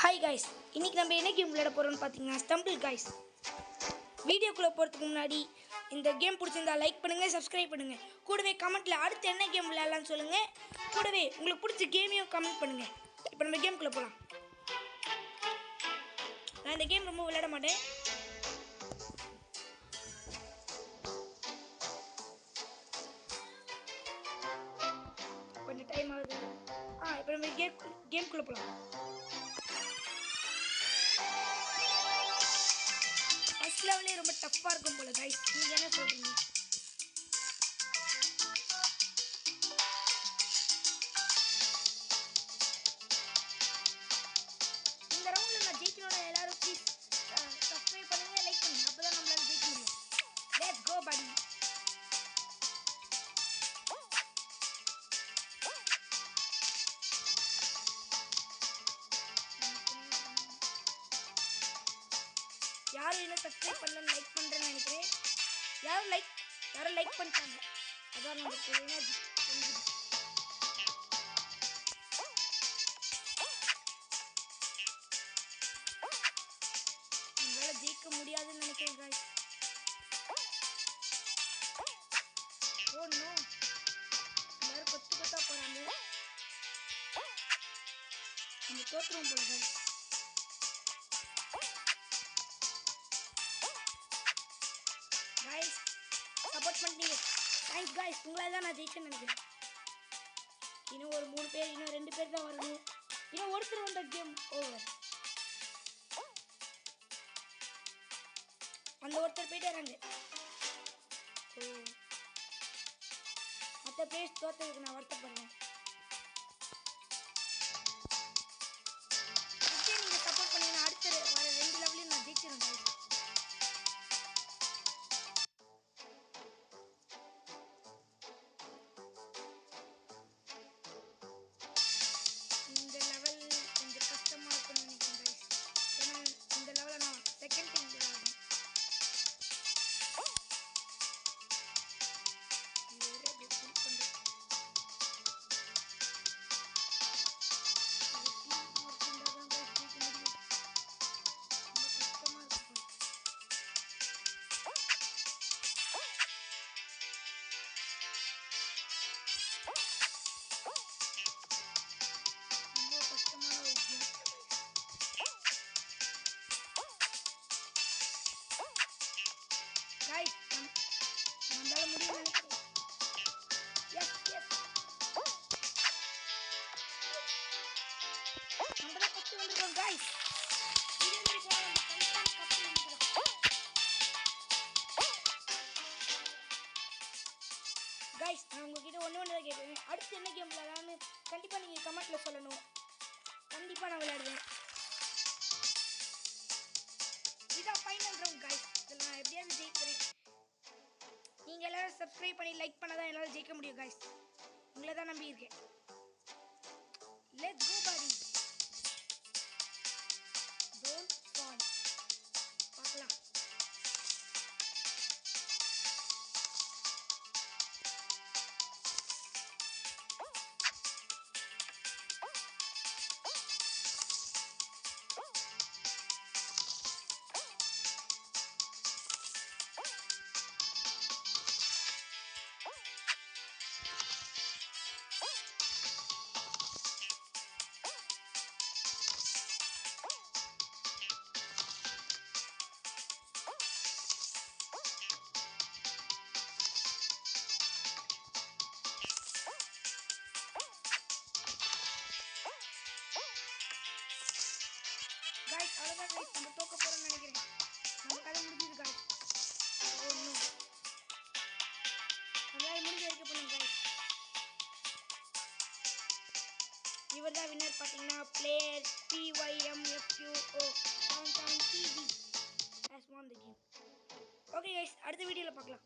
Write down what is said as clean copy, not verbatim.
Hi guys, இன்றைக்கி நம்ம என்ன கேம் விளையாட போகிறோம்னு பார்த்தீங்கன்னா ஸ்டம்பிள் காய்ஸ். வீடியோக்குள்ளே போகிறதுக்கு முன்னாடி இந்த கேம் பிடிச்சிருந்தா லைக் பண்ணுங்கள், சப்ஸ்கிரைப் பண்ணுங்கள். கூடவே கமெண்ட்டில் அடுத்து என்ன கேம் விளையாடலான்னு சொல்லுங்கள். கூடவே உங்களுக்கு பிடிச்ச கேமையும் கமெண்ட் பண்ணுங்கள். இப்போ நம்ம கேமுக்குள்ளே போகலாம். நான் இந்த கேம் ரொம்ப விளையாட மாட்டேன். கொஞ்சம் டைம் ஆகுது. இப்போ நம்ம கேம்குள்ளே போகலாம். ஃபர்ஸ்ட் லெவலே ரொம்ப டஃப்பாக இருக்கும் போல கைஸ், நீங்கள் என்ன சொல்கிறீங்க? இந்த ரவுண்டில் நான் ஜெயிக்கணும்னா எல்லாரும் ப்ளீஸ் சப்ஸ்கிரைப் பண்ணுங்கள், லைக் பண்ணுங்கள். அப்போ தான் நம்மளால ஜெயிக்க முடியும். லெட்ஸ் கோ படி. யாரும் இன்னும் சப்ஸ்கிரைப் பண்ணலன்னு லைக் பண்ணுறேன்னு நினைக்கிறேன். யாரும் லைக் பண்ணிட்டாங்க. அதான் நமக்கு எனர்ஜி தெரிஞ்சுது. நம்மளால ஜெயிக்க முடியாதுன்னு நினைக்கிறேன் guys. ஓ நோ, எல்லாரும் கொத்தா போகிறாங்க. நம்ம தோற்றுவோம் போல guys. சப்போர்ட் பண்ணிட்டீங்க, தேங்க்ஸ் காய்ஸ். உங்களால் தான் நான் ஜெயிச்சேன்னு நினைக்கிறேன். இன்னும் ஒரு 3 பேர், இன்னும் 2 பேர் தான் வரணும். இன்னும் ஒருத்தர் வந்த கேம் ஓவர். அந்த ஒருத்தர் போயிட்டே வராங்க. ஓ, மற்ற பிளேஸ் தோற்றதுக்கு நான் வருத்தப்படுறேன். இப்படியே நீங்கள் சப்போர்ட் பண்ணீங்கன்னா அடுத்த வர 2 லெவலையும் நான் ஜெயிச்சிருவேன் guys. இந்த லெவல் கொஞ்சம் கஷ்டமாக இருக்குன்னு நினைக்கிறேன் guys. ஏன்னா இந்த லெவலில் நான் செகண்ட் டைம் விளையாடுறேன். நம்மளால முடியும் நினைக்கிறேன். நம்ம தான் கப்பு வந்துருக்கோம் guys. guys, நான் உங்ககிட்ட ஒன்று தான் கேட்குறேன். அடுத்து என்ன கேம் விளையாடலான்னு கண்டிப்பாக நீங்கள் கமெண்ட்டில் சொல்லணும். கண்டிப்பாக நான் விளையாடுவேன். இதான் ஃபைனல் ரவுண்ட் guys. இதில் நான் எப்படியாவது ஜெயிக்கிறேன். நீங்கள் எல்லாரும் சப்ஸ்கிரைப் பண்ணி லைக் பண்ணாதான் என்னால் ஜெயிக்க முடியும் guys. உங்களை தான் நம்பி இருக்கேன். Let's go buddy. Don't fall. பார்க்கலாம். guys, அவ்வளோதான் guys, நம்ம தோக்க போகிறோம்னு நினைக்கிறேன். நம்ம கதை முடிஞ்சுது guys. ஓ நோ, நம்மளால முடிஞ்ச வரைக்கும் பண்ணுங்க guys. இவர் தான் வின்னர் பார்த்தீங்கன்னா. Player PYMFQO has won the game. Okay guys, அடுத்த வீடியோவில் பார்க்கலாம்.